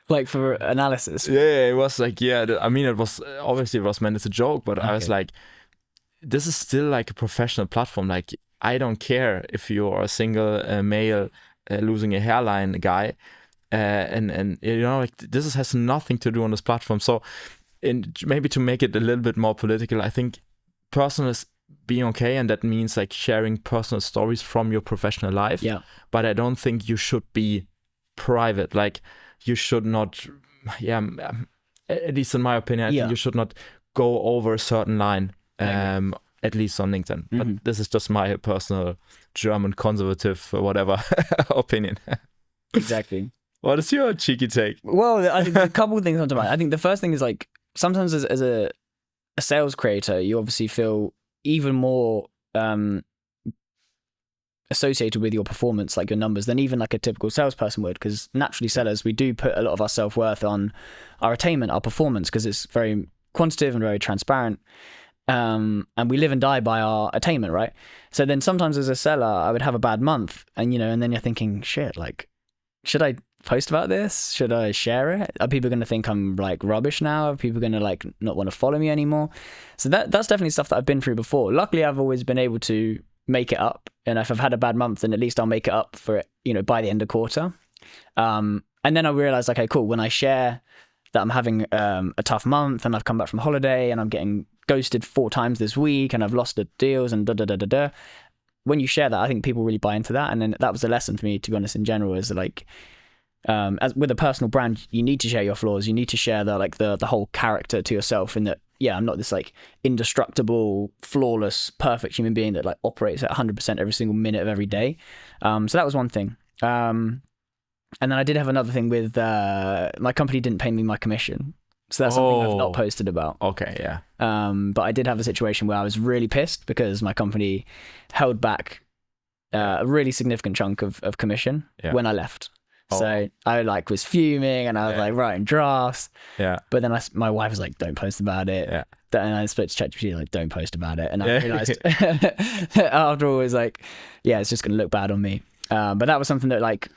A: Like for analysis.
B: Yeah, it was like, I mean, it was obviously it was meant as a joke, but I was like, this is still like a professional platform. Like, I don't care if you're a single male losing a hairline guy, and you know, like this has nothing to do on this platform. So, maybe to make it a little bit more political, I think personal is being okay, and that means like sharing personal stories from your professional life.
A: Yeah.
B: But I don't think you should be private. Like, you should not. At least in my opinion, I think you should not go over a certain line. At least on LinkedIn. But this is just my personal German conservative whatever opinion.
A: Exactly.
B: What is your cheeky take?
A: Well, I think a couple of things come to mind. I think the first thing is like, sometimes as a sales creator, you obviously feel even more associated with your performance, like your numbers, than even like a typical salesperson would, because naturally sellers, we do put a lot of our self-worth on our attainment, our performance, because it's very quantitative and very transparent. And we live and die by our attainment, right? So then sometimes as a seller, I would have a bad month, and and then you're thinking, shit, like, should I post about this? Should I share it? Are people going to think I'm like rubbish now? Are people going to like not want to follow me anymore? So that's definitely stuff that I've been through before. Luckily, I've always been able to make it up, and if I've had a bad month, then at least I'll make it up for it, by the end of quarter. And then I realized, okay, cool. When I share that I'm having a tough month, and I've come back from holiday, and I'm getting ghosted 4 times this week, and I've lost the deals, and when you share that, I think people really buy into that. And then that was a lesson for me, to be honest, in general, is like, as with a personal brand, you need to share your flaws. You need to share the whole character to yourself, in that, I'm not this like indestructible, flawless, perfect human being that like operates at 100% every single minute of every day. So that was one thing. And then I did have another thing with my company didn't pay me my commission. So that's something I've not posted about.
B: Okay, yeah.
A: But I did have a situation where I was really pissed because my company held back a really significant chunk of commission when I left. So I like was fuming, and I was like writing drafts. Yeah. But then my wife was like, "Don't post about it." Yeah. And I spoke to ChatGPT, like, "Don't post about it." And I realized after all, it was like, it's just gonna look bad on me. But that was something that, like,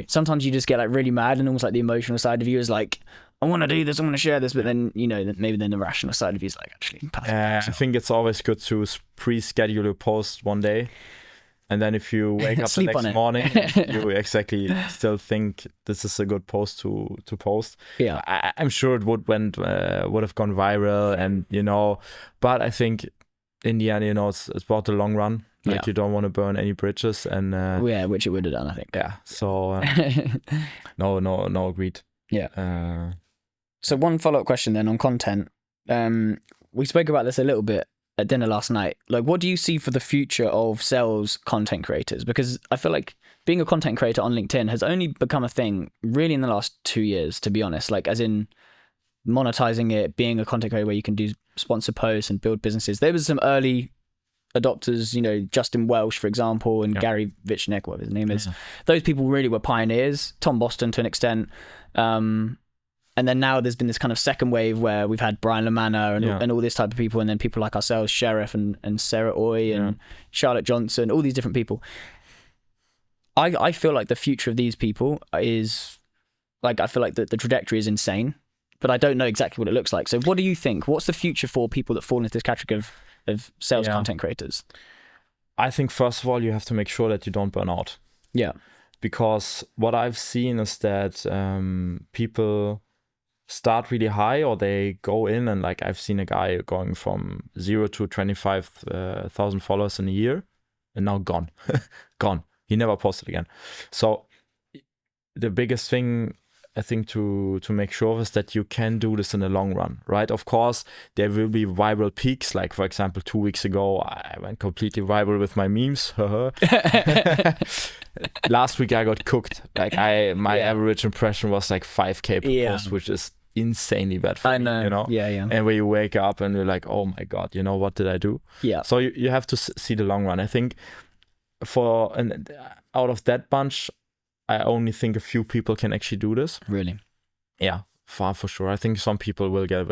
A: sometimes you just get like really mad, and almost like the emotional side of you is like, I want to do this, I want to share this, but then maybe then the rational side of you is like, actually,
B: I think it's always good to pre-schedule a post one day, and then if you wake up the next morning, you exactly still think this is a good post to post. Yeah, I'm sure it would have gone viral, and but I think in the end, it's about the long run. Like, you don't want to burn any bridges, and
A: which it would have done, I think.
B: Yeah, so no, agreed.
A: Yeah. So one follow-up question then on content. We spoke about this a little bit at dinner last night. Like, what do you see for the future of sales content creators? Because I feel like being a content creator on LinkedIn has only become a thing really in the last 2 years, to be honest. Like, as in, monetizing it, being a content creator where you can do sponsor posts and build businesses. There was some early adopters, you know, Justin Welsh, for example, and Gary Vaynerchuk, whatever his name is. Those people really were pioneers. Tom Boston to an extent. And then now there's been this kind of second wave where we've had Brian LaManna and all this type of people, and then people like ourselves, Sheriff and Sarah Oy and Charlotte Johnson, all these different people. I feel like the future of these people is, like, I feel like the trajectory is insane, but I don't know exactly what it looks like. So what do you think? What's the future for people that fall into this category of sales content creators?
B: I think, first of all, you have to make sure that you don't burn out.
A: Yeah.
B: Because what I've seen is that people start really high, or they go in and, like, I've seen a guy going from 0 to 25,000 followers in a year, and now gone. Gone. He never posted again. So the biggest thing I think to make sure is that you can do this in the long run, right? Of course, there will be viral peaks. Like, for example, 2 weeks ago, I went completely viral with my memes. Last week I got cooked. Like, my average impression was like 5K per post, which is insanely bad for me, you know?
A: Yeah.
B: And when you wake up and you're like, oh my God, you know, what did I do?
A: Yeah.
B: So you have to see the long run. I think out of that bunch, I only think a few people can actually do this.
A: Really?
B: Yeah, for sure. I think some people will get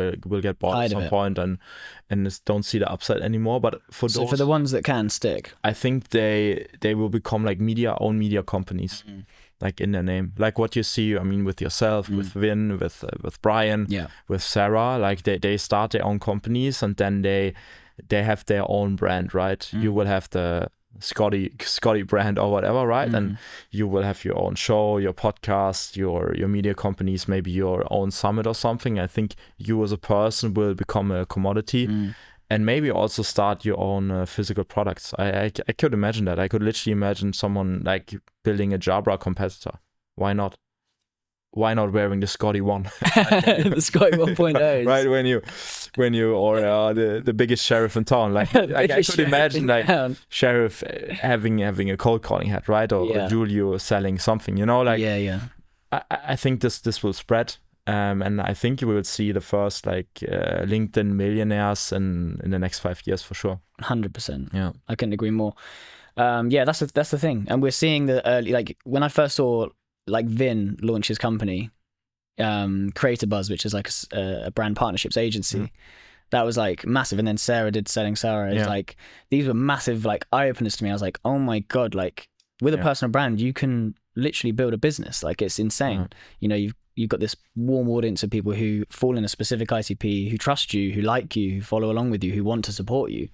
B: bored at some point and just don't see the upside anymore. But for
A: the ones that can stick,
B: I think they will become like own media companies, like in their name, like what you see. I mean, with yourself, with Vin, with Brian, with Sarah. Like they start their own companies, and then they have their own brand, right? You will have the Scotty brand or whatever, right? And you will have your own show, your podcast, your media companies, maybe your own summit or something. I think you as a person will become a commodity, and maybe also start your own physical products. I could imagine that. I could literally imagine someone like building a Jabra competitor. Why not? Why not wearing the Scotty 1?
A: The Scotty 1.0.
B: Right, when you or the biggest sheriff in town. Like I could imagine like Sheriff having a cold calling hat, right? Or Julio selling something, you know? Like I think this will spread. And I think you will see the first like LinkedIn millionaires in the next 5 years for sure.
A: 100%.
B: Yeah,
A: I couldn't agree more. That's the thing, and we're seeing the early, like when I first saw like Vin launch his company, Creator Buzz, which is like a brand partnerships agency. That was like massive. And then Sarah did Selling Sarah. It's like, these were massive like eye openers to me. I was like, oh my God, like with a personal brand, you can literally build a business. Like, it's insane. You know, you've got this warm audience of people who fall in a specific ICP, who trust you, who like you, who follow along with you, who want to support you.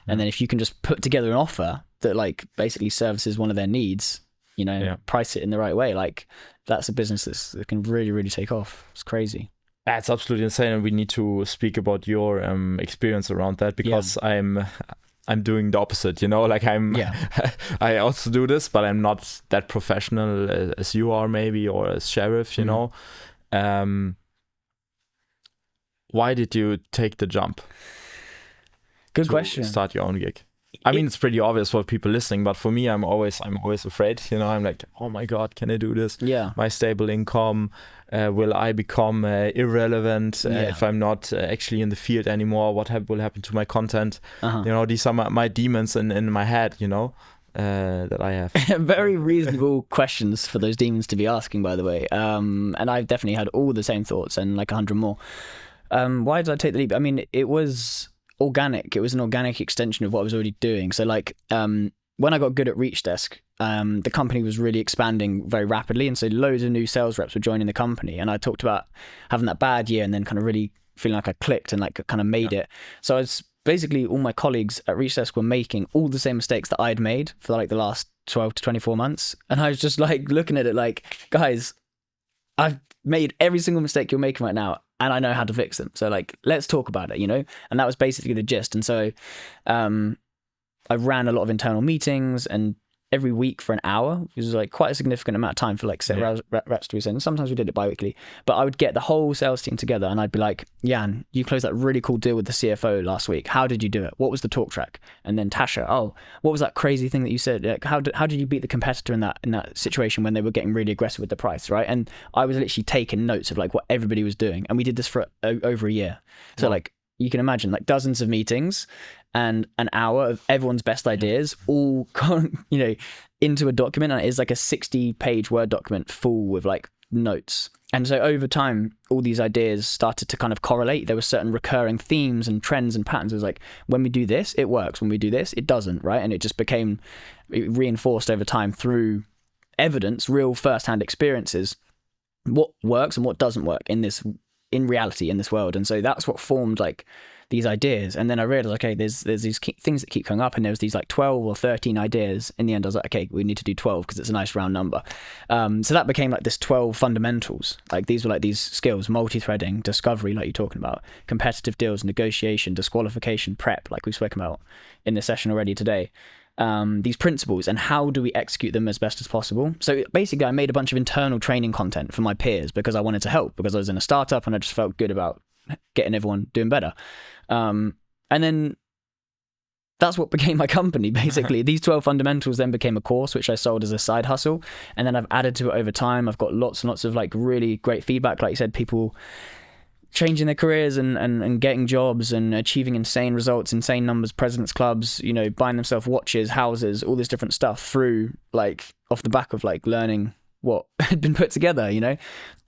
A: And then if you can just put together an offer that like basically services one of their needs, you know, price it in the right way, like that's a business that can really, really take off. It's crazy.
B: That's absolutely insane, and we need to speak about your experience around that, because I'm doing the opposite, you know, like I also do this, but I'm not that professional as you are, maybe, or as Sheriff, you know. Why did you take the jump?
A: Good question.
B: Start your own gig. I mean, it's pretty obvious for people listening, but for me, I'm always afraid, you know. I'm like, oh my God, can I do this?
A: Yeah.
B: My stable income, will I become irrelevant if I'm not actually in the field anymore? What will happen to my content? You know, these are my demons in my head, you know, that I have.
A: Very reasonable questions for those demons to be asking, by the way. And I've definitely had all the same thoughts and like 100 more. Why did I take the leap? I mean, it was organic. It was an organic extension of what I was already doing. So like when I got good at Reach Desk, the company was really expanding very rapidly, and so loads of new sales reps were joining the company. And I talked about having that bad year and then kind of really feeling like I clicked and like kind of made it. So I was basically, all my colleagues at Reach Desk were making all the same mistakes that I'd made for like the last 12 to 24 months. And I was just like looking at it like, guys, I've made every single mistake you're making right now, and I know how to fix them. So like, let's talk about it, you know? And that was basically the gist. And so I ran a lot of internal meetings and every week for an hour, which was like quite a significant amount of time for like set reps to be sent. Sometimes we did it bi-weekly, but I would get the whole sales team together and I'd be like, Jan, you closed that really cool deal with the CFO last week. How did you do it? What was the talk track? And then Tasha, oh, what was that crazy thing that you said? Like, how did you beat the competitor in that situation when they were getting really aggressive with the price, right? And I was literally taking notes of like what everybody was doing, and we did this for over a year. So like you can imagine like dozens of meetings and an hour of everyone's best ideas all into a document, and it is like a 60-page Word document full with like notes. And so over time, all these ideas started to kind of correlate. There were certain recurring themes and trends and patterns. It was like, when we do this, it works. When we do this, it doesn't, right? And it just became reinforced over time through evidence, real first-hand experiences, what works and what doesn't work in reality in this world. And so that's what formed like these ideas. And then I realized, okay, there's these things that keep coming up, and there was these like 12 or 13 ideas. In the end, I was like, okay, we need to do 12 because it's a nice round number. So that became like this 12 fundamentals. Like these were like these skills: multi-threading, discovery, like you're talking about, competitive deals, negotiation, disqualification, prep, like we've spoken about in the session already today. These principles, and how do we execute them as best as possible. So basically I made a bunch of internal training content for my peers because I wanted to help, because I was in a startup and I just felt good about getting everyone doing better. And then that's what became my company, basically. These 12 fundamentals then became a course, which I sold as a side hustle. And then I've added to it over time. I've got lots and lots of like really great feedback. Like you said, people changing their careers and getting jobs and achieving insane results, insane numbers, presidents clubs, buying themselves watches, houses, all this different stuff through like off the back of like learning what had been put together,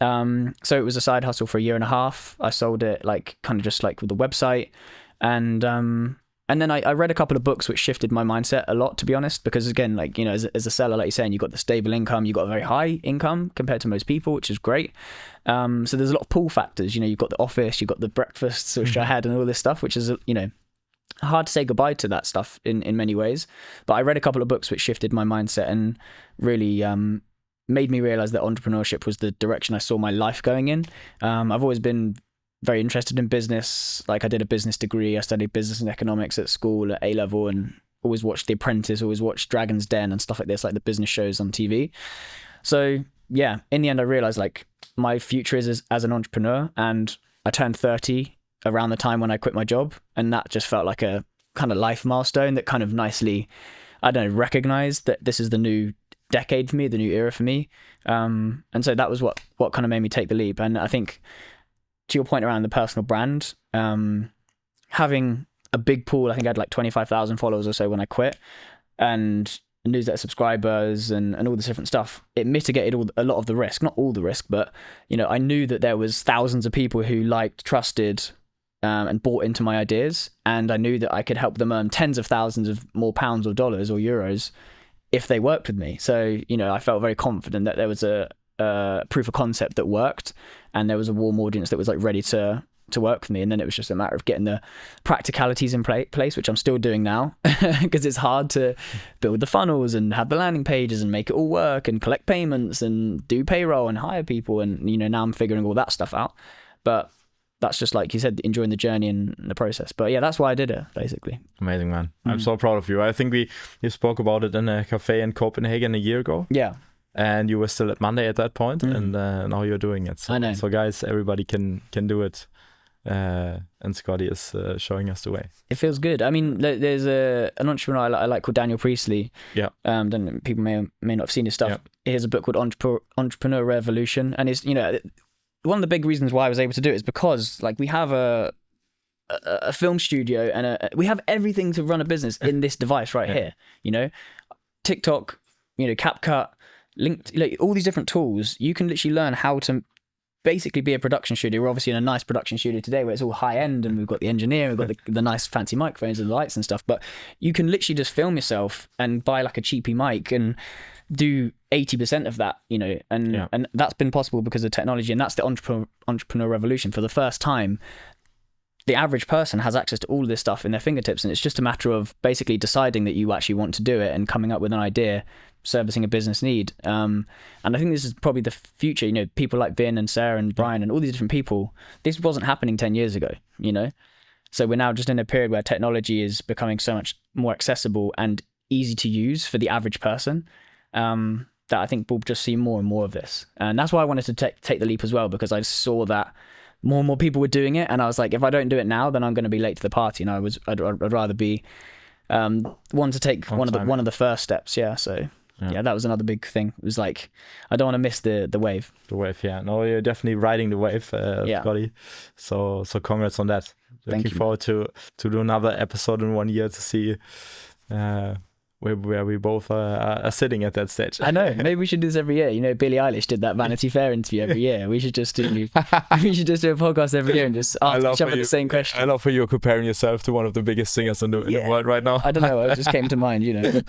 A: so it was a side hustle for a year and a half. I sold it like kind of just like with the website, and then I read a couple of books which shifted my mindset a lot, to be honest, because again, like, as a seller, like you're saying, you've got the stable income, you've got a very high income compared to most people, which is great. So there's a lot of pull factors, you've got the office, you've got the breakfasts, which I had, and all this stuff, which is, hard to say goodbye to that stuff in many ways. But I read a couple of books which shifted my mindset and really made me realize that entrepreneurship was the direction I saw my life going in. I've always been very interested in business. Like I did a business degree. I studied business and economics at school at A-level, and always watched The Apprentice, always watched Dragon's Den and stuff like this, like the business shows on TV. So yeah, in the end, I realized like my future is as an entrepreneur, and I turned 30 around the time when I quit my job. And that just felt like a kind of life milestone that kind of nicely, recognized that this is the new decade for me, the new era for me. And so that was what kind of made me take the leap. And I think, to your point around the personal brand, having a big pool, I think I had like 25,000 followers or so when I quit, and newsletter subscribers and all this different stuff, it mitigated a lot of the risk. Not all the risk, but I knew that there was thousands of people who liked, trusted, and bought into my ideas, and I knew that I could help them earn tens of thousands of more pounds or dollars or euros if they worked with me. So I felt very confident that there was a proof of concept that worked, and there was a warm audience that was like ready to work with me. And then it was just a matter of getting the practicalities in place, which I'm still doing now, because it's hard to build the funnels and have the landing pages and make it all work and collect payments and do payroll and hire people. And now I'm figuring all that stuff out. But that's just, like you said, enjoying the journey and the process. But yeah, that's why I did it, basically.
B: Amazing, man. I'm so proud of you. I think you spoke about it in a cafe in Copenhagen a year ago.
A: Yeah.
B: And you were still at Monday at that point, and now you're doing it. So,
A: I know.
B: So guys, everybody can do it. And Scotty is showing us the way.
A: It feels good. I mean, there's an entrepreneur I like called Daniel Priestley. Yeah. People may not have seen his stuff. Yeah. He has a book called Entrepreneur Revolution, and it's one of the big reasons why I was able to do it is because like we have a film studio and we have everything to run a business in this device right here. TikTok, CapCut, linked, like all these different tools. You can literally learn how to basically be a production studio. We're obviously in a nice production studio today where it's all high end, and we've got the engineer, we've got the nice fancy microphones and the lights and stuff. But you can literally just film yourself and buy like a cheapy mic and do 80% of that, and that's been possible because of technology. And that's the entrepreneur revolution. For the first time, the average person has access to all of this stuff in their fingertips, and it's just a matter of basically deciding that you actually want to do it and coming up with an idea, servicing a business need. And I think this is probably the future. People like Vin and Sarah and Brian and all these different people, this wasn't happening 10 years ago, so we're now just in a period where technology is becoming so much more accessible and easy to use for the average person. That I think we'll just see more and more of this. And that's why I wanted to take the leap as well, because I saw that more and more people were doing it. And I was like, if I don't do it now, then I'm going to be late to the party. And I'd rather be one to take one of the first steps. Yeah. So yeah, that was another big thing. It was like, I don't want to miss the wave.
B: The wave, yeah. No, you're definitely riding the wave, Scotty. So congrats on that. Looking forward to do another episode in 1 year to see where we both are sitting at that stage.
A: I know. Maybe we should do this every year. You know, Billie Eilish did that Vanity Fair interview every year. We should just do a podcast every year and just ask each other the same question.
B: I love how you're comparing yourself to one of the biggest singers in the world right now.
A: I don't know. It just came to mind, you know.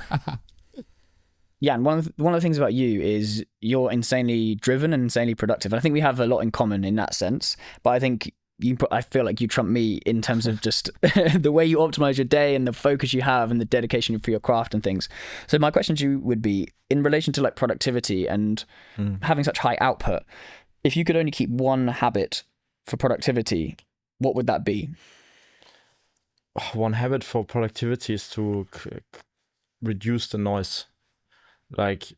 A: Yeah, and one of the things about you is you're insanely driven and insanely productive. And I think we have a lot in common in that sense. But I think I feel like you trump me in terms of just the way you optimize your day and the focus you have and the dedication for your craft and things. So my question to you would be, in relation to like productivity and having such high output, if you could only keep one habit for productivity, what would that be?
B: One habit for productivity is to reduce the noise. Like,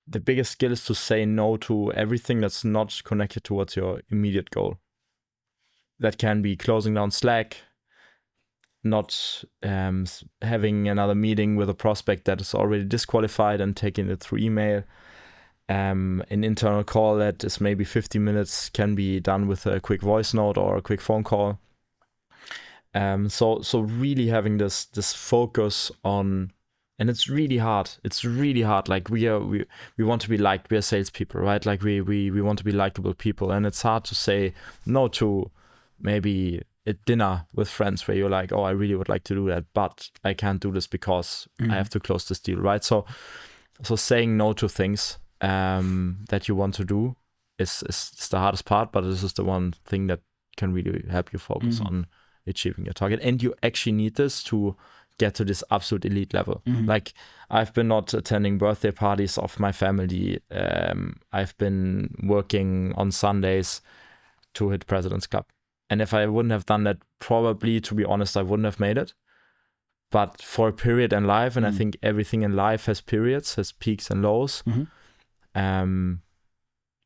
B: the biggest skill is to say no to everything that's not connected towards your immediate goal. That can be closing down Slack, not having another meeting with a prospect that is already disqualified and taking it through email. An internal call that is maybe 50 minutes can be done with a quick voice note or a quick phone call. So really having this focus on. And it's really hard. It's really hard. Like we want to be liked. We are salespeople, right? Like we want to be likable people, and it's hard to say no to maybe a dinner with friends where you're like, oh, I really would like to do that, but I can't do this because I have to close this deal, right? So saying no to things that you want to do is the hardest part, but this is the one thing that can really help you focus on achieving your target. And you actually need this to get to this absolute elite level. Like, I've been not attending birthday parties of my family. I've been working on Sundays to hit President's Club. And if I wouldn't have done that, probably, to be honest, I wouldn't have made it. But for a period in life, and I think everything in life has periods, has peaks and lows,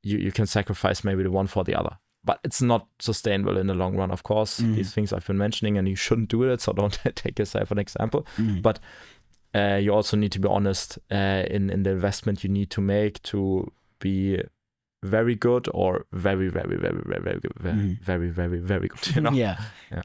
B: you can sacrifice maybe the one for the other. But it's not sustainable in the long run, of course. These things I've been mentioning, and you shouldn't do it, so don't take yourself an example. But you also need to be honest in the investment you need to make to be very good or very, very, very, very, very good. Very, very, very good, you know?
A: Yeah,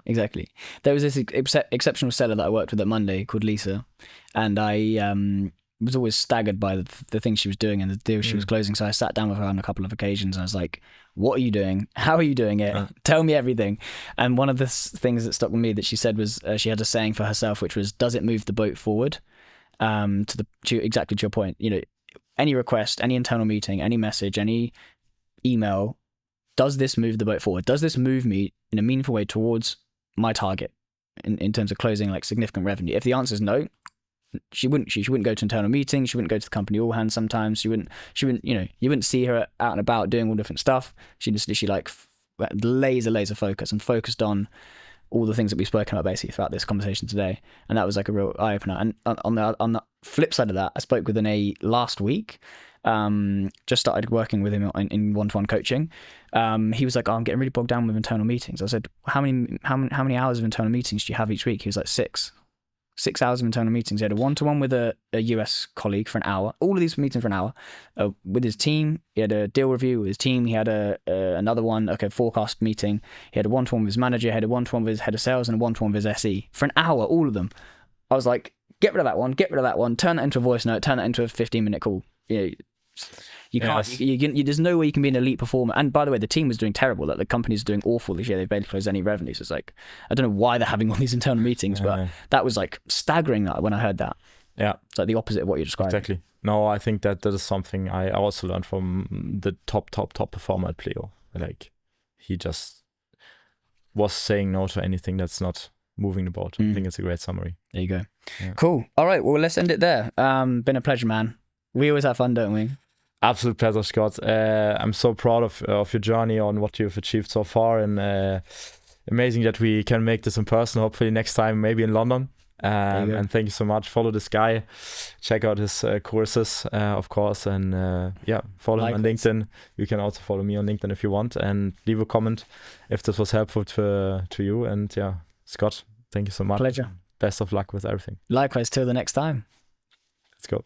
A: exactly. There was this exceptional seller that I worked with at Monday called Lisa, and I was always staggered by the things she was doing and the deal she was closing. So I sat down with her on a couple of occasions and I was like, what are you doing? How are you doing it? Tell me everything. And one of the things that stuck with me that she said was she had a saying for herself, which was, does it move the boat forward? Exactly to your point, you know, any request, any internal meeting, any message, any email, does this move the boat forward? Does this move me in a meaningful way towards my target in terms of closing like significant revenue? If the answer is no, she wouldn't go to internal meetings. She wouldn't go to the company all hands sometimes. She wouldn't, you know, you wouldn't see her out and about doing all different stuff. She just literally like laser focus and focused on all the things that we've spoken about basically throughout this conversation today. And that was like a real eye opener. And on the flip side of that, I spoke with Ane last week. Just started working with him in one-to-one coaching. He was like, oh, I'm getting really bogged down with internal meetings. I said, how many hours of internal meetings do you have each week? He was like, 6 hours of internal meetings. He had a one-to-one with a US colleague for an hour. All of these meetings for an hour. With his team, he had a deal review with his team. He had another one, a forecast meeting. He had a one-to-one with his manager. He had a one-to-one with his head of sales and a one-to-one with his SE for an hour. All of them. I was like, get rid of that one. Turn that into a voice note. Turn that into a 15-minute call. You can't. There's no way you can be an elite performer. And by the way, the team was doing terrible. Like the company's doing awful this year. They barely closed any revenue. So it's like, I don't know why they're having all these internal meetings, but that was like staggering when I heard that. Yeah, it's like the opposite of what you described.
B: Exactly. No, I think that is something I also learned from the top performer at Pleo. Like, he just was saying no to anything that's not moving the boat. I think it's a great summary.
A: There you go. Yeah. Cool. All right. Well, let's end it there. Been a pleasure, man. We always have fun, don't we?
B: Absolute pleasure, Scott. I'm so proud of your journey on what you've achieved so far, and amazing that we can make this in person. Hopefully next time, maybe in London. And thank you so much. Follow this guy, check out his courses, of course, and follow him on LinkedIn. You can also follow me on LinkedIn if you want, and leave a comment if this was helpful to you. And Scott, thank you so much.
A: Pleasure.
B: Best of luck with everything.
A: Likewise, till the next time.
B: Let's go.